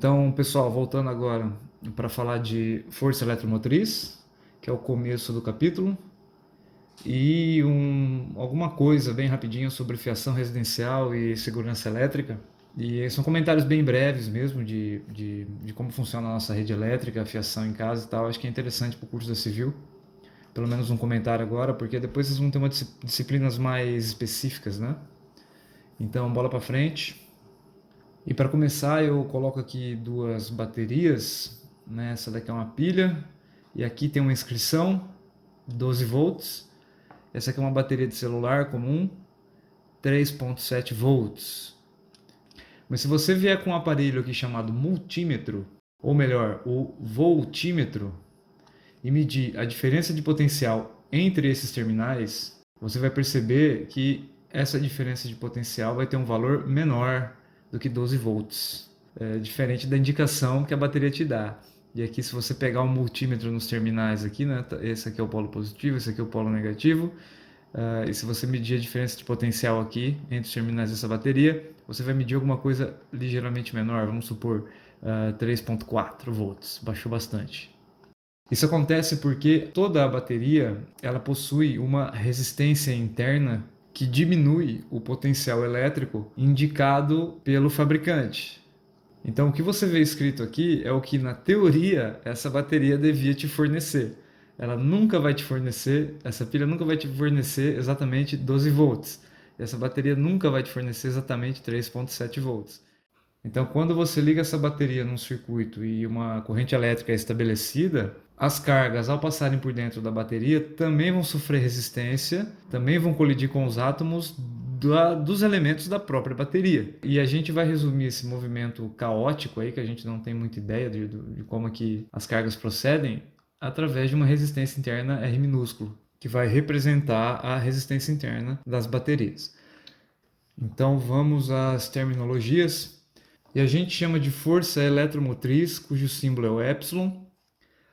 Então, pessoal, voltando agora para falar de força eletromotriz, que é o começo do capítulo, e alguma coisa bem rapidinho sobre fiação residencial e segurança elétrica. E são comentários bem breves mesmo de como funciona a nossa rede elétrica, a fiação em casa e tal. Acho que é interessante para o curso da Civil, pelo menos um comentário agora, porque depois vocês vão ter disciplinas mais específicas, né? Então, bola para frente. E para começar, eu coloco aqui duas baterias, né? Essa daqui é uma pilha e aqui tem uma inscrição, 12 volts. Essa aqui é uma bateria de celular comum, 3.7 volts. Mas se você vier com um aparelho aqui chamado multímetro, ou melhor, o voltímetro, e medir a diferença de potencial entre esses terminais, você vai perceber que essa diferença de potencial vai ter um valor menor do que 12 volts, diferente da indicação que a bateria te dá. E aqui, se você pegar um multímetro nos terminais aqui, né, esse aqui é o polo positivo, esse aqui é o polo negativo, e se você medir a diferença de potencial aqui entre os terminais dessa bateria, você vai medir alguma coisa ligeiramente menor, vamos supor 3.4 volts, baixou bastante. Isso acontece porque toda a bateria ela possui uma resistência interna que diminui o potencial elétrico indicado pelo fabricante. Então, o que você vê escrito aqui é o que, na teoria, essa bateria devia te fornecer. Ela nunca vai te fornecer, essa pilha nunca vai te fornecer exatamente 12 volts. Essa bateria nunca vai te fornecer exatamente 3.7 volts. Então, quando você liga essa bateria num circuito e uma corrente elétrica é estabelecida, as cargas, ao passarem por dentro da bateria, também vão sofrer resistência, também vão colidir com os átomos dos elementos da própria bateria. E a gente vai resumir esse movimento caótico aí, que a gente não tem muita ideia de como é que as cargas procedem, através de uma resistência interna R minúsculo, que vai representar a resistência interna das baterias. Então vamos às terminologias. E a gente chama de força eletromotriz, cujo símbolo é o epsilon,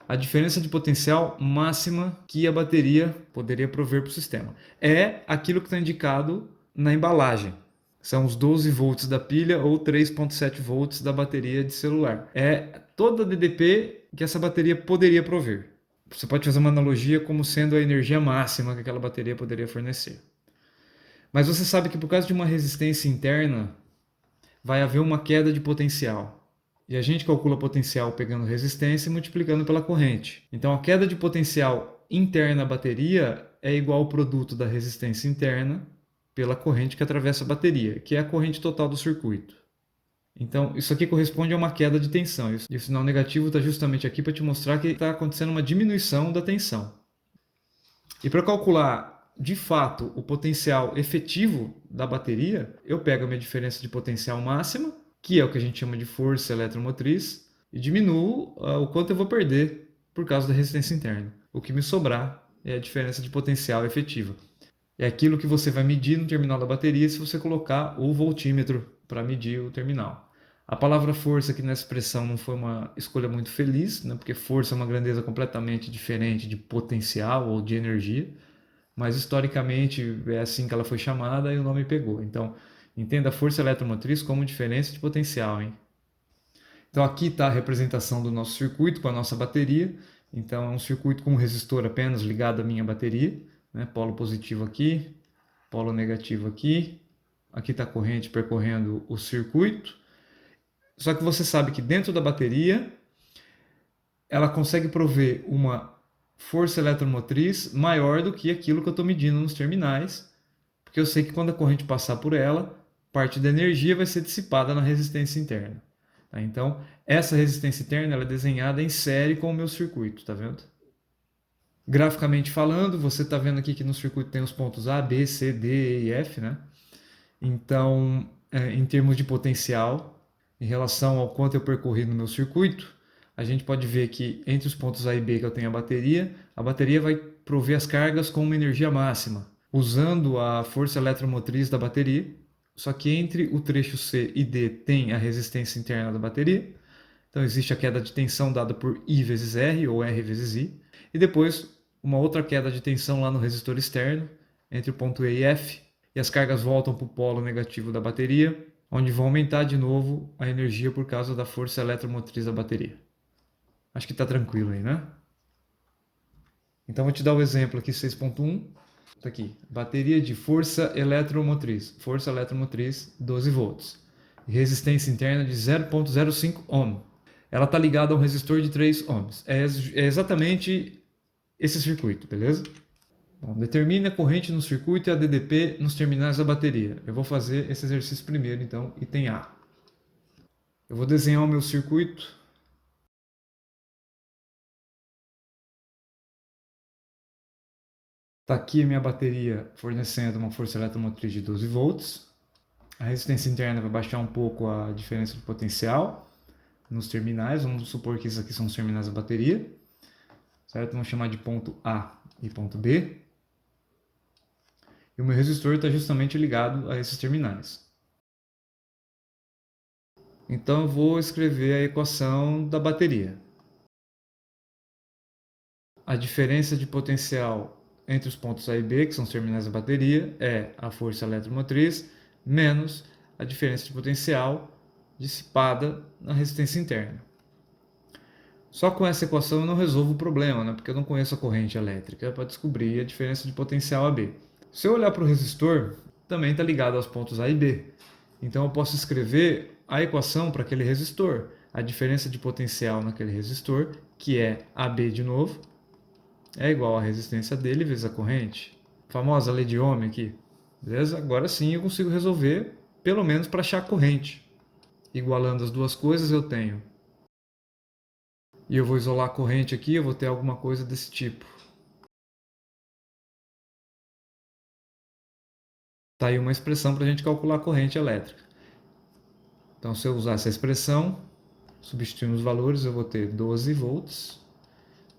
a diferença de potencial máxima que a bateria poderia prover para o sistema. É aquilo que está indicado na embalagem. São os 12 volts da pilha ou 3.7 volts da bateria de celular. É toda a DDP que essa bateria poderia prover. Você pode fazer uma analogia como sendo a energia máxima que aquela bateria poderia fornecer. Mas você sabe que por causa de uma resistência interna, vai haver uma queda de potencial. E a gente calcula potencial pegando resistência e multiplicando pela corrente. Então a queda de potencial interna à bateria é igual ao produto da resistência interna pela corrente que atravessa a bateria, que é a corrente total do circuito. Então isso aqui corresponde a uma queda de tensão. E o sinal negativo está justamente aqui para te mostrar que está acontecendo uma diminuição da tensão. E para calcular de fato o potencial efetivo da bateria, eu pego a minha diferença de potencial máxima, que é o que a gente chama de força eletromotriz, e diminuo o quanto eu vou perder por causa da resistência interna. O que me sobrar é a diferença de potencial efetiva. É aquilo que você vai medir no terminal da bateria se você colocar o voltímetro para medir o terminal. A palavra força aqui nessa expressão não foi uma escolha muito feliz, né? Porque força é uma grandeza completamente diferente de potencial ou de energia, mas historicamente é assim que ela foi chamada e o nome pegou. Então, entenda a força eletromotriz como diferença de potencial, hein? Então aqui está a representação do nosso circuito com a nossa bateria. Então é um circuito com um resistor apenas ligado à minha bateria, né? Polo positivo aqui, polo negativo aqui. Aqui está a corrente percorrendo o circuito. Só que você sabe que dentro da bateria ela consegue prover uma força eletromotriz maior do que aquilo que eu estou medindo nos terminais, porque eu sei que quando a corrente passar por ela, parte da energia vai ser dissipada na resistência interna. Tá? Então, essa resistência interna ela é desenhada em série com o meu circuito, tá vendo? Graficamente falando, você está vendo aqui que no circuito tem os pontos A, B, C, D, E e F, né? Então, em termos de potencial, em relação ao quanto eu percorri no meu circuito, a gente pode ver que entre os pontos A e B que eu tenho a bateria vai prover as cargas com uma energia máxima, usando a força eletromotriz da bateria. Só que entre o trecho C e D tem a resistência interna da bateria. Então existe a queda de tensão dada por I vezes R, ou R vezes I. E depois uma outra queda de tensão lá no resistor externo, entre o ponto E e F. E as cargas voltam para o polo negativo da bateria, onde vão aumentar de novo a energia por causa da força eletromotriz da bateria. Acho que está tranquilo aí, né? Então vou te dar o exemplo aqui, 6.1. Tá aqui, bateria de força eletromotriz. Força eletromotriz, 12 volts. Resistência interna de 0.05 ohm. Ela está ligada a um resistor de 3 ohms. É exatamente esse circuito, beleza? Bom, determine a corrente no circuito e a DDP nos terminais da bateria. Eu vou fazer esse exercício primeiro, então, item A. Eu vou desenhar o meu circuito. Está aqui a minha bateria fornecendo uma força eletromotriz de 12 volts. A resistência interna vai baixar um pouco a diferença de potencial nos terminais. Vamos supor que esses aqui são os terminais da bateria. Certo? Vamos chamar de ponto A e ponto B. E o meu resistor está justamente ligado a esses terminais. Então eu vou escrever a equação da bateria. A diferença de potencial entre os pontos A e B, que são os terminais da bateria, é a força eletromotriz menos a diferença de potencial dissipada na resistência interna. Só com essa equação eu não resolvo o problema, né? Porque eu não conheço a corrente elétrica para descobrir a diferença de potencial AB. Se eu olhar para o resistor, também está ligado aos pontos A e B. Então eu posso escrever a equação para aquele resistor. A diferença de potencial naquele resistor, que é AB de novo, é igual à resistência dele vezes a corrente. A famosa lei de Ohm aqui. Beleza? Agora sim eu consigo resolver, pelo menos para achar a corrente. Igualando as duas coisas eu tenho. E eu vou isolar a corrente aqui, eu vou ter alguma coisa desse tipo. Está aí uma expressão para a gente calcular a corrente elétrica. Então, se eu usar essa expressão, substituindo os valores, eu vou ter 12 volts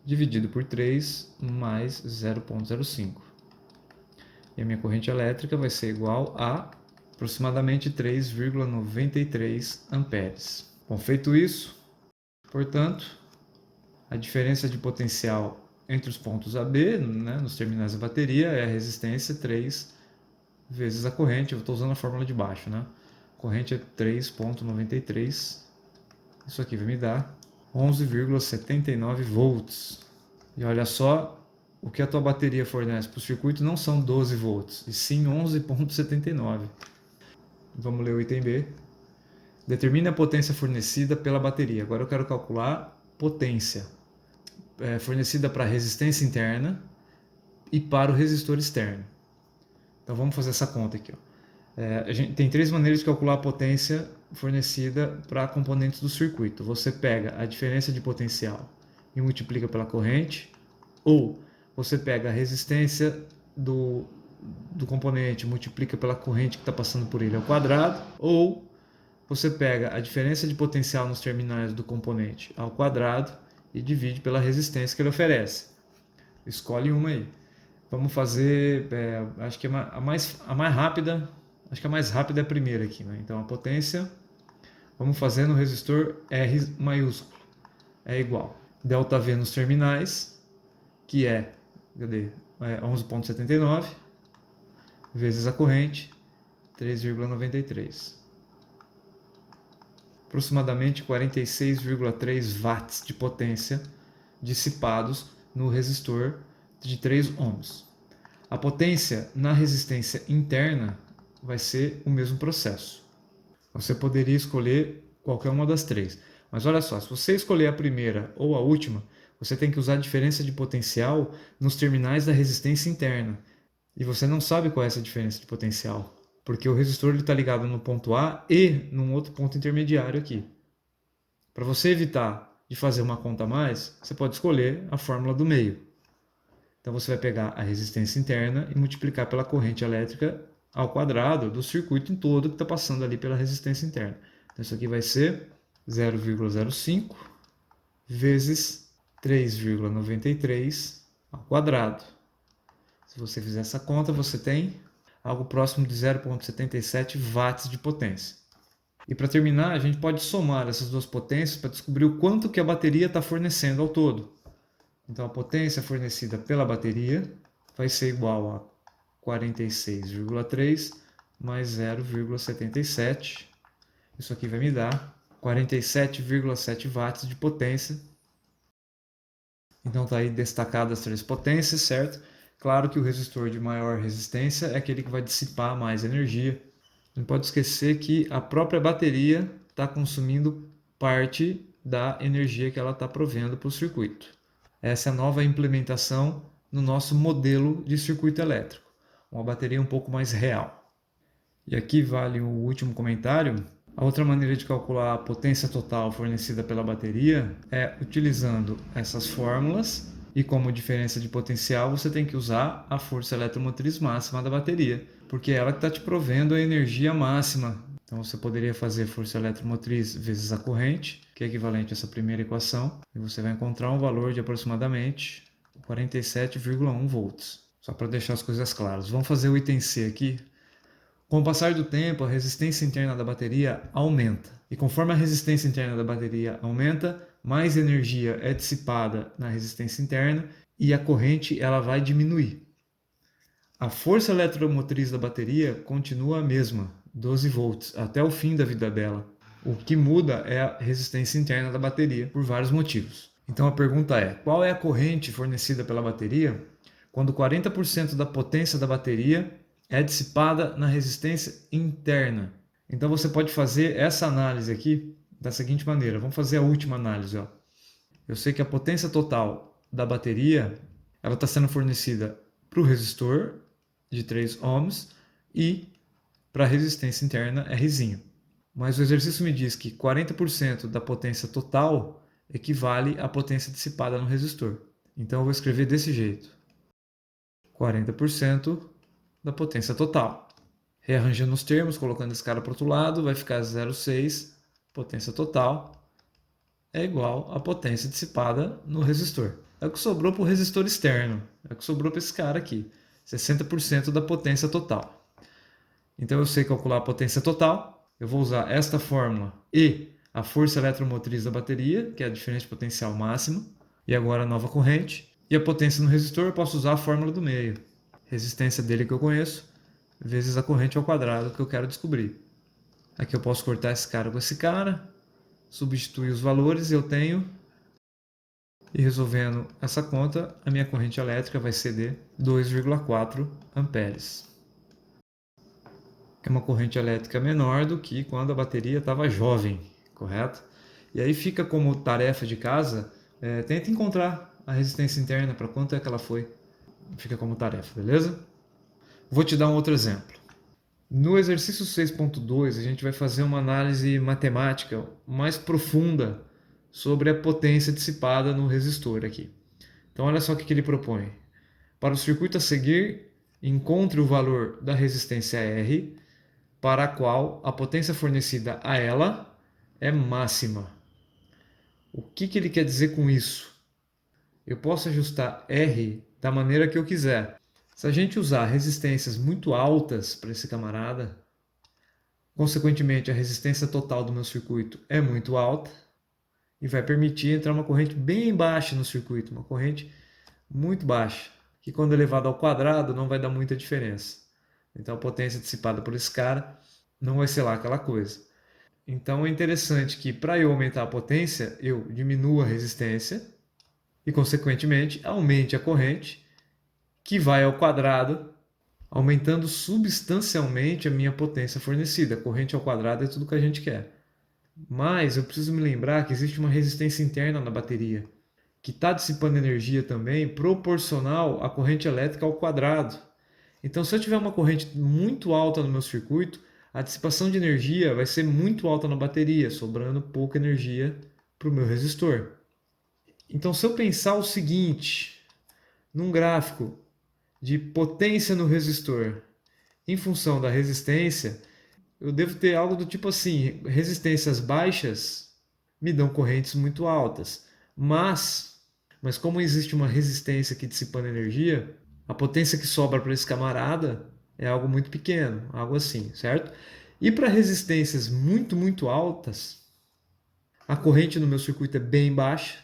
dividido por 3 mais 0.05. E a minha corrente elétrica vai ser igual a aproximadamente 3,93 amperes. Bom, feito isso, portanto, a diferença de potencial entre os pontos AB, né, nos terminais da bateria, é a resistência 3 vezes a corrente. Eu estou usando a fórmula de baixo, né? A corrente é 3,93. Isso aqui vai me dar 11,79 volts. E olha só, o que a tua bateria fornece para o circuito não são 12 volts, e sim 11,79. Vamos ler o item B. Determine a potência fornecida pela bateria. Agora eu quero calcular potência fornecida para a resistência interna e para o resistor externo. Então vamos fazer essa conta aqui. A gente tem três maneiras de calcular a potência fornecida para componentes do circuito. Você pega a diferença de potencial e multiplica pela corrente, ou você pega a resistência do componente, multiplica pela corrente que está passando por ele ao quadrado, ou você pega a diferença de potencial nos terminais do componente ao quadrado e divide pela resistência que ele oferece. Escolhe uma aí. Vamos fazer, acho que a mais rápida, acho que a mais rápida é a primeira aqui, né? Então a potência, vamos fazer no resistor R maiúsculo, é igual ΔV nos terminais, que é 11,79 vezes a corrente, 3,93. Aproximadamente 46,3 watts de potência dissipados no resistor de 3 ohms. A potência na resistência interna vai ser o mesmo processo. Você poderia escolher qualquer uma das três. Mas olha só, se você escolher a primeira ou a última, você tem que usar a diferença de potencial nos terminais da resistência interna. E você não sabe qual é essa diferença de potencial, porque o resistor está ligado no ponto A e num outro ponto intermediário aqui. Para você evitar de fazer uma conta a mais, você pode escolher a fórmula do meio. Então você vai pegar a resistência interna e multiplicar pela corrente elétrica ao quadrado do circuito em todo que está passando ali pela resistência interna. Então isso aqui vai ser 0,05 vezes 3,93 ao quadrado. Se você fizer essa conta, você tem algo próximo de 0,77 watts de potência. E para terminar, a gente pode somar essas duas potências para descobrir o quanto que a bateria está fornecendo ao todo. Então a potência fornecida pela bateria vai ser igual a 46,3 mais 0,77 Isso aqui vai me dar 47,7 watts de potência. Então está aí destacadas as 3 potências, certo? Claro que o resistor de maior resistência é aquele que vai dissipar mais energia. Não pode esquecer que a própria bateria está consumindo parte da energia que ela está provendo para o circuito. Essa é a nova implementação no nosso modelo de circuito elétrico. Uma bateria um pouco mais real. E aqui vale o último comentário. A outra maneira de calcular a potência total fornecida pela bateria é utilizando essas fórmulas e como diferença de potencial você tem que usar a força eletromotriz máxima da bateria, porque é ela que está te provendo a energia máxima. Então você poderia fazer força eletromotriz vezes a corrente, que é equivalente a essa primeira equação, e você vai encontrar um valor de aproximadamente 47,1 volts. Só para deixar as coisas claras. Vamos fazer o item C aqui. Com o passar do tempo, a resistência interna da bateria aumenta. E conforme a resistência interna da bateria aumenta, mais energia é dissipada na resistência interna e a corrente ela vai diminuir. A força eletromotriz da bateria continua a mesma, 12 volts, até o fim da vida dela. O que muda é a resistência interna da bateria, por vários motivos. Então a pergunta é, qual é a corrente fornecida pela bateria quando 40% da potência da bateria é dissipada na resistência interna? Então você pode fazer essa análise aqui da seguinte maneira. Vamos fazer a última análise. Ó. Eu sei que a potência total da bateria ela está sendo fornecida para o resistor de 3 ohms e para a resistência interna Rzinho. Mas o exercício me diz que 40% da potência total equivale à potência dissipada no resistor. Então eu vou escrever desse jeito. 40% da potência total. Rearranjando os termos, colocando esse cara para o outro lado, vai ficar 0,6 potência total é igual à potência dissipada no resistor. É o que sobrou para o resistor externo, é o que sobrou para esse cara aqui, 60% da potência total. Então eu sei calcular a potência total, eu vou usar esta fórmula e a força eletromotriz da bateria, que é a diferença de potencial máxima, e agora a nova corrente, e a potência no resistor eu posso usar a fórmula do meio, resistência dele que eu conheço, vezes a corrente ao quadrado que eu quero descobrir. Aqui eu posso cortar esse cara com esse cara, substituir os valores e eu tenho, e resolvendo essa conta, a minha corrente elétrica vai ser de 2,4 amperes. É uma corrente elétrica menor do que quando a bateria estava jovem, correto? E aí fica como tarefa de casa, tenta encontrar a resistência interna, para quanto é que ela foi. Fica como tarefa, beleza? Vou te dar um outro exemplo. No exercício 6.2, a gente vai fazer uma análise matemática mais profunda sobre a potência dissipada no resistor aqui. Então, olha só o que ele propõe. Para o circuito a seguir, encontre o valor da resistência R, para a qual a potência fornecida a ela é máxima. O que ele quer dizer com isso? Eu posso ajustar R da maneira que eu quiser. Se a gente usar resistências muito altas para esse camarada, consequentemente a resistência total do meu circuito é muito alta e vai permitir entrar uma corrente bem baixa no circuito, uma corrente muito baixa, que quando elevada ao quadrado não vai dar muita diferença. Então a potência dissipada por esse cara não vai ser lá aquela coisa. Então é interessante que para eu aumentar a potência, eu diminua a resistência e consequentemente aumente a corrente, que vai ao quadrado, aumentando substancialmente a minha potência fornecida. A corrente ao quadrado é tudo que a gente quer. Mas eu preciso me lembrar que existe uma resistência interna na bateria, que está dissipando energia também proporcional à corrente elétrica ao quadrado. Então, se eu tiver uma corrente muito alta no meu circuito, a dissipação de energia vai ser muito alta na bateria, sobrando pouca energia para o meu resistor. Então, se eu pensar o seguinte, num gráfico de potência no resistor em função da resistência, eu devo ter algo do tipo assim, resistências baixas me dão correntes muito altas, mas como existe uma resistência aqui dissipando energia, a potência que sobra para esse camarada é algo muito pequeno, algo assim, certo? E para resistências muito, muito altas, a corrente no meu circuito é bem baixa,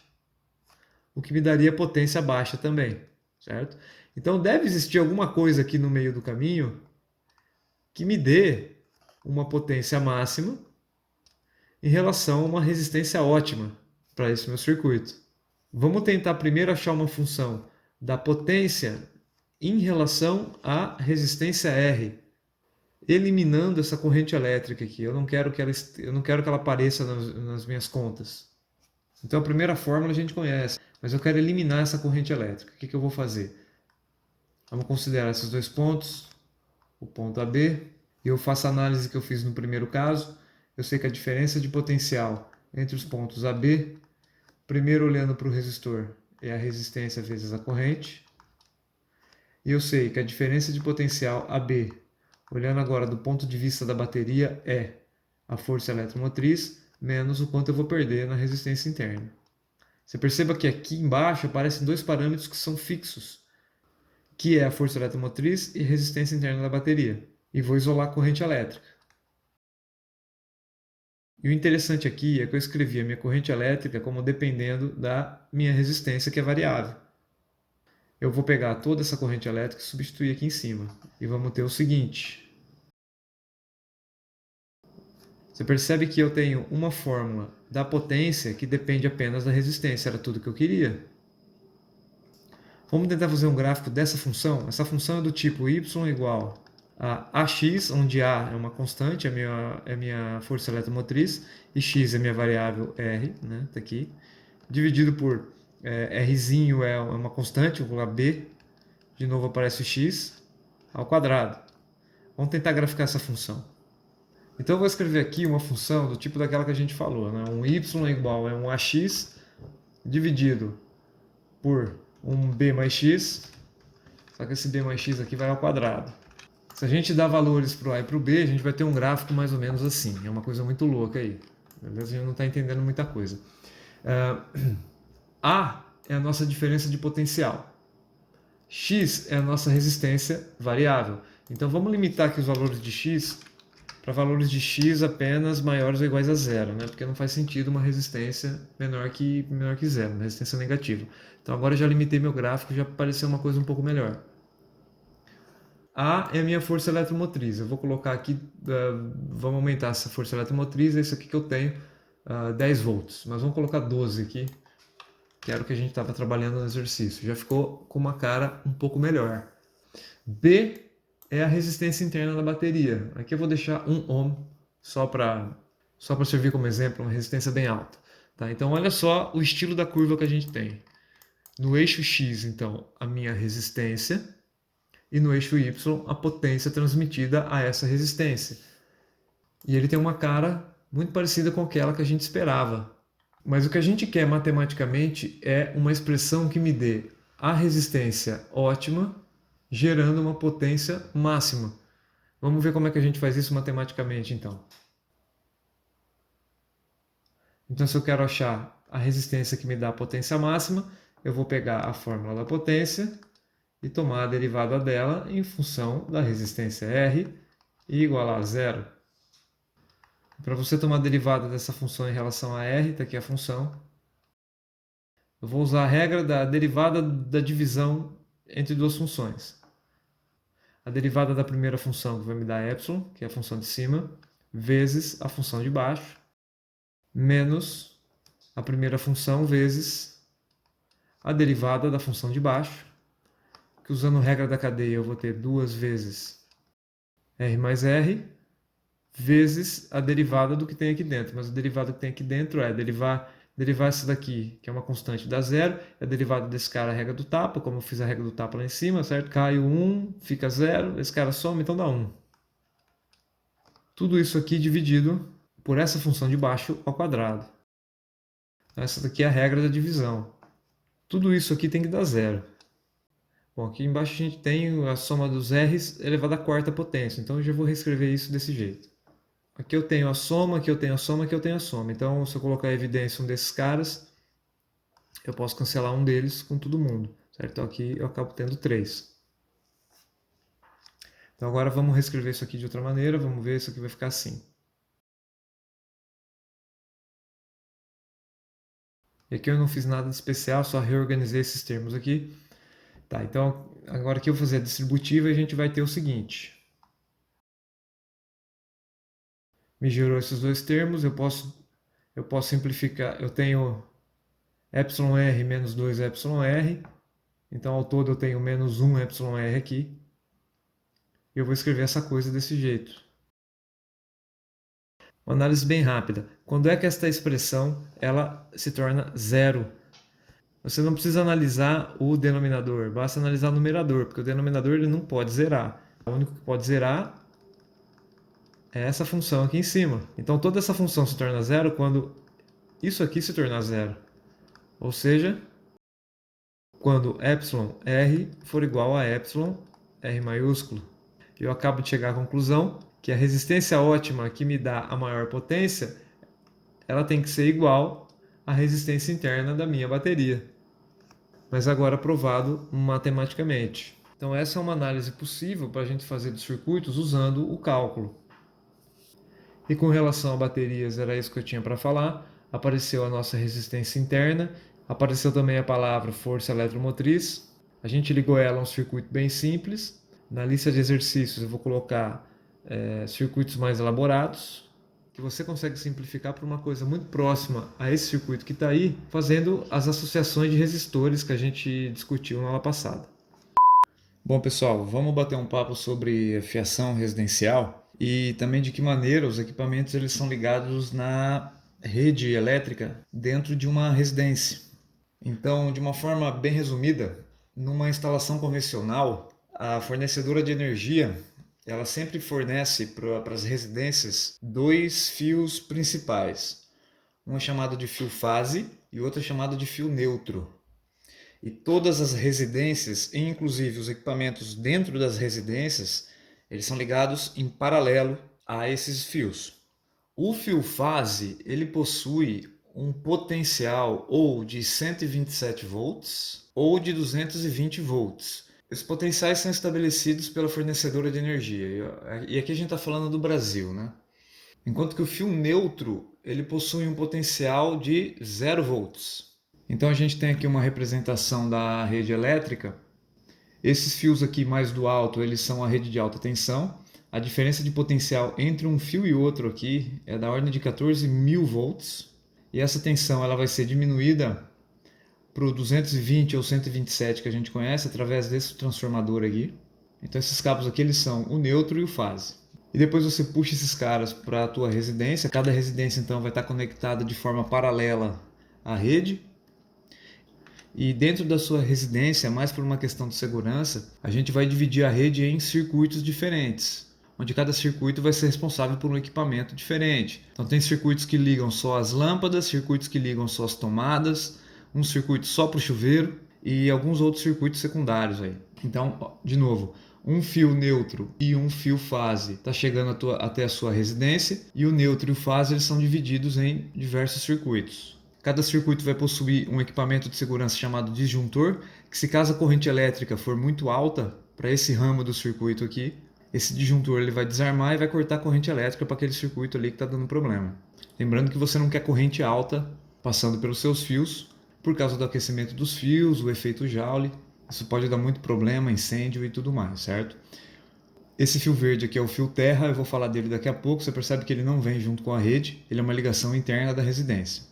o que me daria potência baixa também, certo? Então deve existir alguma coisa aqui no meio do caminho que me dê uma potência máxima em relação a uma resistência ótima para esse meu circuito. Vamos tentar primeiro achar uma função da potência em relação à resistência R, eliminando essa corrente elétrica aqui. Eu não quero que ela apareça nas minhas contas. Então a primeira fórmula a gente conhece, mas eu quero eliminar essa corrente elétrica. O que eu vou fazer? Vamos considerar esses dois pontos, o ponto AB, e eu faço a análise que eu fiz no primeiro caso. Eu sei que a diferença de potencial entre os pontos AB, primeiro olhando para o resistor, é a resistência vezes a corrente. E eu sei que a diferença de potencial AB, olhando agora do ponto de vista da bateria, é a força eletromotriz menos o quanto eu vou perder na resistência interna. Você perceba que aqui embaixo aparecem dois parâmetros que são fixos, que é a força eletromotriz e resistência interna da bateria. E vou isolar a corrente elétrica. E o interessante aqui é que eu escrevi a minha corrente elétrica como dependendo da minha resistência, que é variável. Eu vou pegar toda essa corrente elétrica e substituir aqui em cima. E vamos ter o seguinte. Você percebe que eu tenho uma fórmula da potência que depende apenas da resistência. Era tudo que eu queria. Vamos tentar fazer um gráfico dessa função. Essa função é do tipo y igual a AX, onde A é uma constante, é a minha força eletromotriz, e X é minha variável R, né, tá aqui, dividido por Rzinho é uma constante, vou colocar B, de novo aparece o X, ao quadrado. Vamos tentar graficar essa função. Então eu vou escrever aqui uma função do tipo daquela que a gente falou, né? Um y igual a um AX dividido por um B mais X, só que esse B mais X aqui vai ao quadrado. Se a gente dá valores para o A e para o B, a gente vai ter um gráfico mais ou menos assim. É uma coisa muito louca aí. Beleza? A gente não está entendendo muita coisa. A é a nossa diferença de potencial. X é a nossa resistência variável. Então vamos limitar aqui os valores de X para valores de X apenas maiores ou iguais a zero, né? Porque não faz sentido uma resistência menor que zero, uma resistência negativa. Então agora eu já limitei meu gráfico, já apareceu uma coisa um pouco melhor. A é a minha força eletromotriz. Eu vou colocar aqui, vamos aumentar essa força eletromotriz, é isso aqui que eu tenho, 10 volts. Mas vamos colocar 12 aqui, que era o que a gente estava trabalhando no exercício. Já ficou com uma cara um pouco melhor. B é a resistência interna da bateria. Aqui eu vou deixar 1 ohm, só para servir como exemplo, uma resistência bem alta. Tá? Então olha só o estilo da curva que a gente tem. No eixo X, então, a minha resistência, e no eixo Y a potência transmitida a essa resistência. E ele tem uma cara muito parecida com aquela que a gente esperava. Mas o que a gente quer matematicamente é uma expressão que me dê a resistência ótima, gerando uma potência máxima. Vamos ver como é que a gente faz isso matematicamente, então. Então, se eu quero achar a resistência que me dá a potência máxima, eu vou pegar a fórmula da potência e tomar a derivada dela em função da resistência R e igualar a zero. Para você tomar a derivada dessa função em relação a R, está aqui a função. Eu vou usar a regra da derivada da divisão entre duas funções. A derivada da primeira função, que vai me dar y, que é a função de cima, vezes a função de baixo, menos a primeira função vezes a derivada da função de baixo, que usando a regra da cadeia eu vou ter 2 vezes R mais R, vezes a derivada do que tem aqui dentro. Mas a derivada que tem aqui dentro é derivar essa daqui, que é uma constante, dá zero, é a derivada desse cara, a regra do tapa, como eu fiz a regra do tapa lá em cima, certo? Cai o 1, fica 0, esse cara soma, então dá 1. Tudo isso aqui dividido por essa função de baixo ao quadrado. Essa daqui é a regra da divisão. Tudo isso aqui tem que dar zero. Bom, aqui embaixo a gente tem a soma dos r's elevado à quarta potência, então eu já vou reescrever isso desse jeito. Aqui eu tenho a soma, aqui eu tenho a soma, aqui eu tenho a soma. Então, se eu colocar a evidência um desses caras, eu posso cancelar um deles com todo mundo. Certo? Então aqui eu acabo tendo 3. Então agora vamos reescrever isso aqui de outra maneira. Vamos ver, isso aqui vai ficar assim. E aqui eu não fiz nada de especial, só reorganizei esses termos aqui. Tá, então agora que eu vou fazer a distributiva, a gente vai ter o seguinte. Me gerou esses dois termos, eu posso eu posso simplificar, eu tenho εr menos 2εr, então ao todo eu tenho menos 1εr aqui, e eu vou escrever essa coisa desse jeito. Uma análise bem rápida. Quando é que esta expressão ela se torna zero? Você não precisa analisar o denominador, basta analisar o numerador, porque o denominador ele não pode zerar. O único que pode zerar é essa função aqui em cima. Então toda essa função se torna zero quando isso aqui se tornar zero. Ou seja, quando εr for igual a εr maiúsculo. Eu acabo de chegar à conclusão que a resistência ótima que me dá a maior potência, ela tem que ser igual à resistência interna da minha bateria. Mas agora provado matematicamente. Então essa é uma análise possível para a gente fazer dos circuitos usando o cálculo. E com relação a baterias, era isso que eu tinha para falar. Apareceu a nossa resistência interna, apareceu também a palavra força eletromotriz. A gente ligou ela a um circuito bem simples. Na lista de exercícios eu vou colocar circuitos mais elaborados, que você consegue simplificar para uma coisa muito próxima a esse circuito que está aí, fazendo as associações de resistores que a gente discutiu na aula passada. Bom, pessoal, vamos bater um papo sobre fiação residencial e também de que maneira os equipamentos eles são ligados na rede elétrica dentro de uma residência. Então, de uma forma bem resumida, numa instalação convencional, a fornecedora de energia ela sempre fornece para as residências dois fios principais. Um é chamado de fio fase e outro é chamado de fio neutro. E todas as residências, inclusive os equipamentos dentro das residências, eles são ligados em paralelo a esses fios. O fio fase ele possui um potencial ou de 127 volts ou de 220 volts. Esses potenciais são estabelecidos pela fornecedora de energia. E aqui a gente está falando do Brasil, né? Enquanto que o fio neutro ele possui um potencial de 0 volts. Então a gente tem aqui uma representação da rede elétrica. Esses fios aqui mais do alto eles são a rede de alta tensão. A diferença de potencial entre um fio e outro aqui é da ordem de 14.000 volts. E essa tensão ela vai ser diminuída para o 220 ou 127 que a gente conhece através desse transformador aqui. Então esses cabos aqui eles são o neutro e o fase. E depois você puxa esses caras para a tua residência. Cada residência então vai estar conectada de forma paralela à rede. E dentro da sua residência, mais por uma questão de segurança, a gente vai dividir a rede em circuitos diferentes, onde cada circuito vai ser responsável por um equipamento diferente. Então tem circuitos que ligam só as lâmpadas, circuitos que ligam só as tomadas, um circuito só para o chuveiro e alguns outros circuitos secundários aí. Então, de novo, um fio neutro e um fio fase está chegando até a sua residência e o neutro e o fase eles são divididos em diversos circuitos. Cada circuito vai possuir um equipamento de segurança chamado disjuntor, que se caso a corrente elétrica for muito alta para esse ramo do circuito aqui, esse disjuntor ele vai desarmar e vai cortar a corrente elétrica para aquele circuito ali que está dando problema. Lembrando que você não quer corrente alta passando pelos seus fios, por causa do aquecimento dos fios, o efeito Joule, isso pode dar muito problema, incêndio e tudo mais, certo? Esse fio verde aqui é o fio terra, eu vou falar dele daqui a pouco, você percebe que ele não vem junto com a rede, ele é uma ligação interna da residência.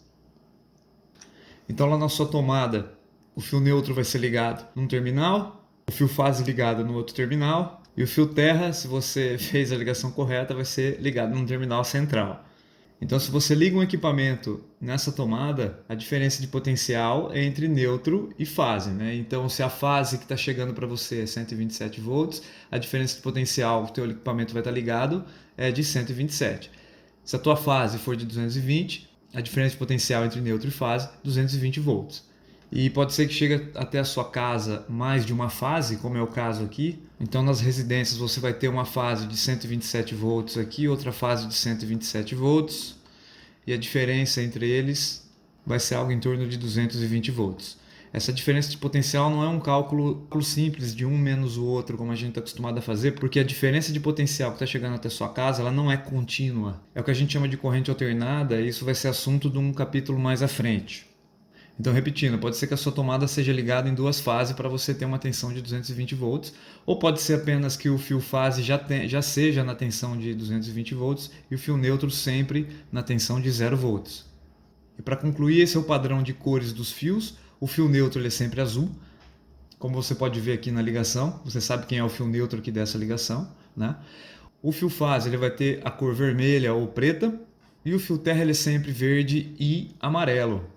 Então lá na sua tomada, o fio neutro vai ser ligado num terminal, o fio fase ligado no outro terminal, e o fio terra, se você fez a ligação correta, vai ser ligado num terminal central. Então, se você liga um equipamento nessa tomada, a diferença de potencial é entre neutro e fase, né? Então, se a fase que está chegando para você é 127 volts, a diferença de potencial que o teu equipamento vai estar ligado é de 127. Se a tua fase for de 220, a diferença de potencial entre neutro e fase, 220 volts. E pode ser que chegue até a sua casa mais de uma fase, como é o caso aqui. Então nas residências você vai ter uma fase de 127 volts aqui, outra fase de 127 volts. E a diferença entre eles vai ser algo em torno de 220 volts. Essa diferença de potencial não é um cálculo simples de um menos o outro, como a gente está acostumado a fazer, porque a diferença de potencial que está chegando até a sua casa ela não é contínua. É o que a gente chama de corrente alternada, e isso vai ser assunto de um capítulo mais à frente. Então, repetindo, pode ser que a sua tomada seja ligada em duas fases para você ter uma tensão de 220 volts, ou pode ser apenas que o fio fase já seja na tensão de 220 volts e o fio neutro sempre na tensão de 0 volts. para concluir, esse é o padrão de cores dos fios. O fio neutro ele é sempre azul, como você pode ver aqui na ligação. Você sabe quem é o fio neutro aqui dessa ligação, né? O fio fase ele vai ter a cor vermelha ou preta, e o fio terra ele é sempre verde e amarelo.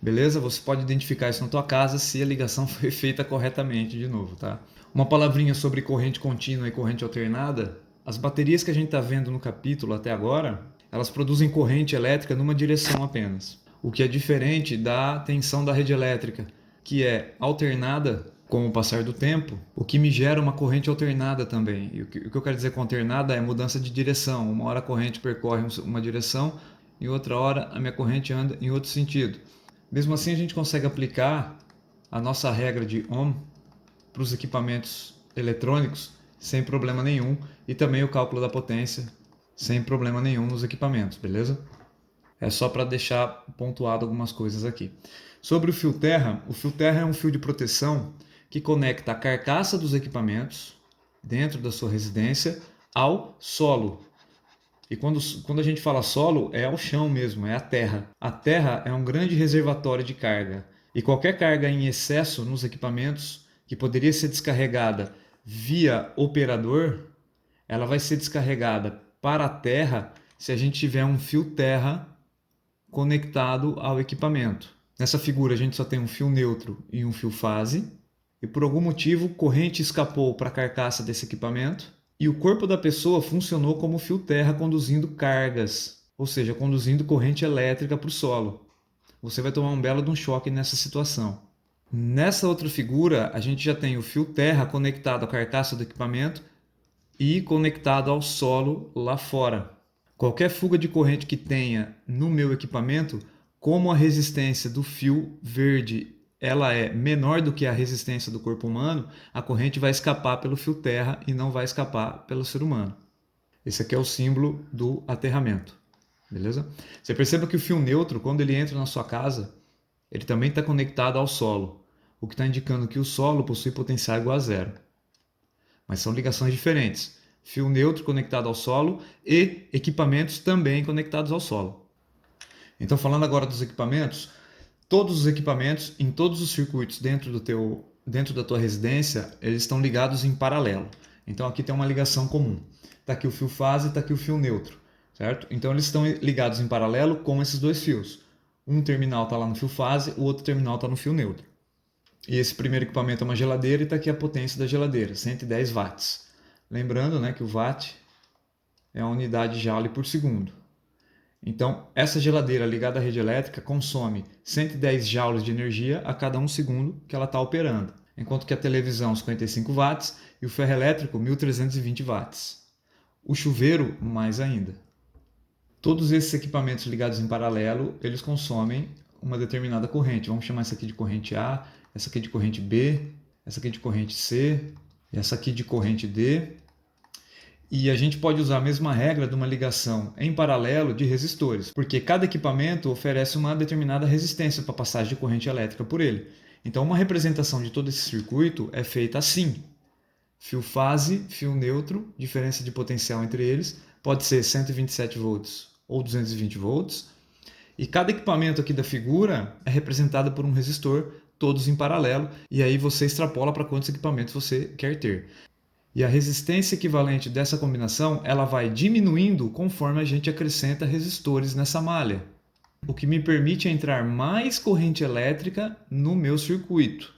Beleza? Você pode identificar isso na tua casa se a ligação foi feita corretamente de novo, tá? Uma palavrinha sobre corrente contínua e corrente alternada. As baterias que a gente está vendo no capítulo até agora, elas produzem corrente elétrica numa direção apenas. O que é diferente da tensão da rede elétrica, que é alternada com o passar do tempo, o que me gera uma corrente alternada também. E o que eu quero dizer com alternada é mudança de direção. Uma hora a corrente percorre uma direção, e outra hora a minha corrente anda em outro sentido. Mesmo assim, a gente consegue aplicar a nossa regra de Ohm para os equipamentos eletrônicos sem problema nenhum, e também o cálculo da potência sem problema nenhum nos equipamentos, beleza? É só para deixar pontuado algumas coisas aqui. Sobre o fio terra é um fio de proteção que conecta a carcaça dos equipamentos dentro da sua residência ao solo. E quando a gente fala solo, é ao chão mesmo, é a terra. A terra é um grande reservatório de carga. E qualquer carga em excesso nos equipamentos, que poderia ser descarregada via operador, ela vai ser descarregada para a terra se a gente tiver um fio terra conectado ao equipamento. Nessa figura a gente só tem um fio neutro e um fio fase. E por algum motivo, corrente escapou para a carcaça desse equipamento. E o corpo da pessoa funcionou como fio terra conduzindo cargas, ou seja, conduzindo corrente elétrica para o solo. Você vai tomar um belo de um choque nessa situação. Nessa outra figura, a gente já tem o fio terra conectado à carcaça do equipamento e conectado ao solo lá fora. Qualquer fuga de corrente que tenha no meu equipamento, como a resistência do fio verde ela é menor do que a resistência do corpo humano, a corrente vai escapar pelo fio terra e não vai escapar pelo ser humano. Esse aqui é o símbolo do aterramento, beleza? Você perceba que o fio neutro, quando ele entra na sua casa, ele também está conectado ao solo, o que está indicando que o solo possui potencial igual a zero. Mas são ligações diferentes. Fio neutro conectado ao solo e equipamentos também conectados ao solo. Então, falando agora dos equipamentos, todos os equipamentos em todos os circuitos dentro da tua residência, eles estão ligados em paralelo. Então aqui tem uma ligação comum. Está aqui o fio fase e está aqui o fio neutro, certo? Então eles estão ligados em paralelo com esses dois fios. Um terminal está lá no fio fase, o outro terminal está no fio neutro. E esse primeiro equipamento é uma geladeira e está aqui a potência da geladeira, 110 watts. Lembrando, né, que o watt é a unidade joule por segundo. Então, essa geladeira ligada à rede elétrica consome 110 joules de energia a cada 1 segundo que ela está operando, enquanto que a televisão 55 watts e o ferro elétrico 1320 watts. O chuveiro mais ainda. Todos esses equipamentos ligados em paralelo, eles consomem uma determinada corrente. Vamos chamar essa aqui de corrente A, essa aqui de corrente B, essa aqui de corrente C, essa aqui de corrente D. E a gente pode usar a mesma regra de uma ligação em paralelo de resistores, porque cada equipamento oferece uma determinada resistência para a passagem de corrente elétrica por ele. Então, uma representação de todo esse circuito é feita assim. Fio fase, fio neutro, diferença de potencial entre eles, pode ser 127 volts ou 220 volts. E cada equipamento aqui da figura é representado por um resistor, todos em paralelo, e aí você extrapola para quantos equipamentos você quer ter. E a resistência equivalente dessa combinação ela vai diminuindo conforme a gente acrescenta resistores nessa malha, o que me permite entrar mais corrente elétrica no meu circuito.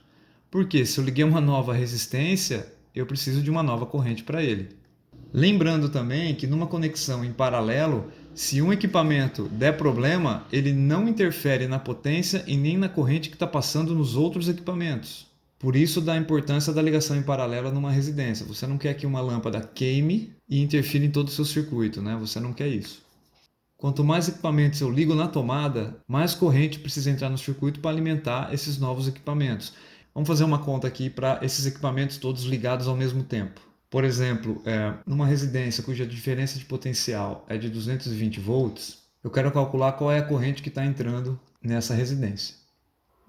Porque se eu liguei uma nova resistência, eu preciso de uma nova corrente para ele. Lembrando também que numa conexão em paralelo, se um equipamento der problema, ele não interfere na potência e nem na corrente que está passando nos outros equipamentos. Por isso da importância da ligação em paralelo numa residência. Você não quer que uma lâmpada queime e interfira em todo o seu circuito, né? Você não quer isso. Quanto mais equipamentos eu ligo na tomada, mais corrente precisa entrar no circuito para alimentar esses novos equipamentos. Vamos fazer uma conta aqui para esses equipamentos todos ligados ao mesmo tempo. Por exemplo, numa residência cuja diferença de potencial é de 220 volts, eu quero calcular qual é a corrente que está entrando nessa residência.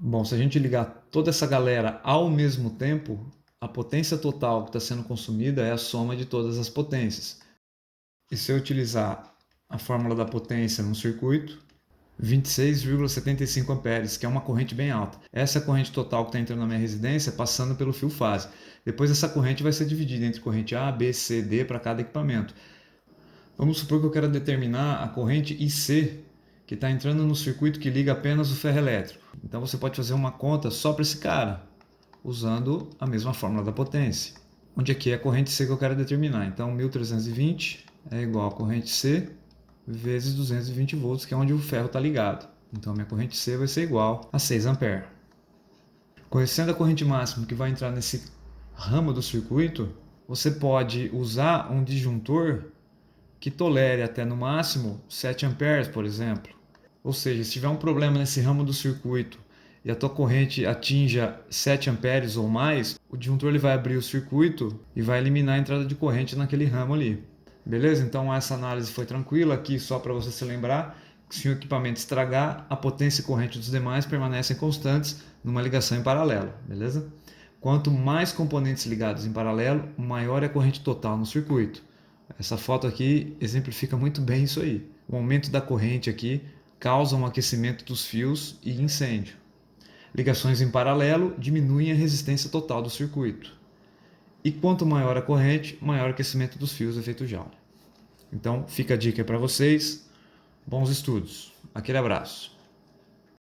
Bom, se a gente ligar toda essa galera ao mesmo tempo, a potência total que está sendo consumida é a soma de todas as potências. E se eu utilizar a fórmula da potência num circuito, 26,75 amperes, que é uma corrente bem alta. Essa é a corrente total que está entrando na minha residência, passando pelo fio fase. Depois essa corrente vai ser dividida entre corrente A, B, C, D para cada equipamento. Vamos supor que eu quero determinar a corrente IC, que está entrando no circuito que liga apenas o ferro elétrico. Então você pode fazer uma conta só para esse cara, usando a mesma fórmula da potência. Onde aqui é a corrente C que eu quero determinar. Então 1320 é igual a corrente C vezes 220 volts, que é onde o ferro está ligado. Então minha corrente C vai ser igual a 6 amperes. Conhecendo a corrente máxima que vai entrar nesse ramo do circuito, você pode usar um disjuntor que tolere até no máximo 7 amperes, por exemplo. Ou seja, se tiver um problema nesse ramo do circuito e a tua corrente atinja 7 amperes ou mais, o disjuntor ele vai abrir o circuito e vai eliminar a entrada de corrente naquele ramo ali. Beleza? Então essa análise foi tranquila aqui, só para você se lembrar que se o equipamento estragar, a potência e corrente dos demais permanecem constantes numa ligação em paralelo. Beleza? Quanto mais componentes ligados em paralelo, maior é a corrente total no circuito. Essa foto aqui exemplifica muito bem isso aí. O aumento da corrente aqui causa um aquecimento dos fios e incêndio. Ligações em paralelo diminuem a resistência total do circuito. E quanto maior a corrente, maior o aquecimento dos fios efeito Joule. Então fica a dica para vocês. Bons estudos. Aquele abraço.